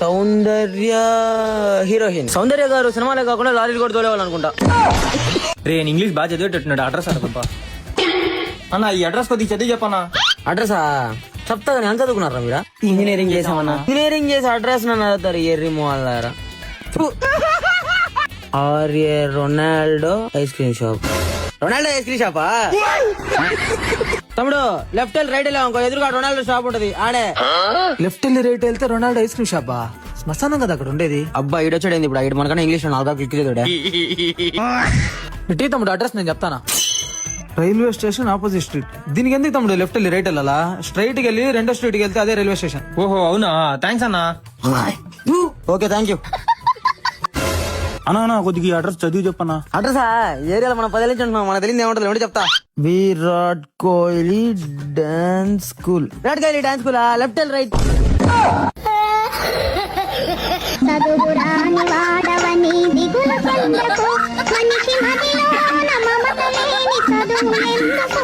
సౌందర్య heroine. సౌందర్య గారు సినిమాలే కాకుండా లారీలు కూడా తోలేవాలనుకుంటా. రే ఇంగ్లీష్ బాగా చదివేటట్టున్నాడు. అడ్రస్ అడగప్ప అన్న. ఈ అడ్రస్ కొద్దిగా చదివి చెప్పన్నా. అడ్రసా చెప్తా కానీ ఎంత చదువుకున్నారా మీరు? ఇంజనీరింగ్ చేసామన్నా. ఇంజనీరింగ్ చేసి అడ్రస్ నన్ను అడుగుతారు ఎర్రి మోళ్ళారా. ఆర్ఏ Ronaldo ice cream shop. Ronaldo ice cream షాపా? తమ్ముడు లెఫ్ట్ వెళ్ళి రైట్ వెళ్ళాం అనుకో, ఎదురుగా రొనాల్డో షాప్ ఉంటది ఆడే. లెఫ్ట్ వెళ్ళి రైట్ వెళ్తే రొనాల్డో ఐస్ క్రీమ్ షాపా? శ్మశానం కదా అక్కడ ఉండేది. అబ్బా ఈడొచ్చాడు ఇప్పుడు. ఐదు మనకన్నా ఇంగ్లీష్ నాలుగు క్లిక్ చేద్దాడే. ఇటీ తమ్ముడు అడ్రస్ నేను చెప్తానా. Railway station opposite street. దీనికి ఎందుకు తమ్ముడు లెఫ్ట్ వెళ్ళి రైట్ వెళ్ళాలా? స్ట్రైట్ కి వెళ్ళి రెండో స్ట్రీట్ కి వెళ్తే అదే రైల్వే స్టేషన్. ఓహో అవునా, థ్యాంక్స్ అన్నా. Okay thank you. అన్నా కొద్దిగా అడ్రస్ చదివి చెప్పన్నా. అడ్రసా ఏరియాలో మనం 10 నుంచి ఉంటున్నాం, మనకు తెలియదు ఏముంటుంది ఏమిటి చెప్తా. Virat Kohli dance school. Virat Kohli dance school left వెళ్ళి రైట్. చదువురాని వాడవని దిగులు చెందకు, మనిషి మదిలో మమత లేని చదువు ఎందుకు?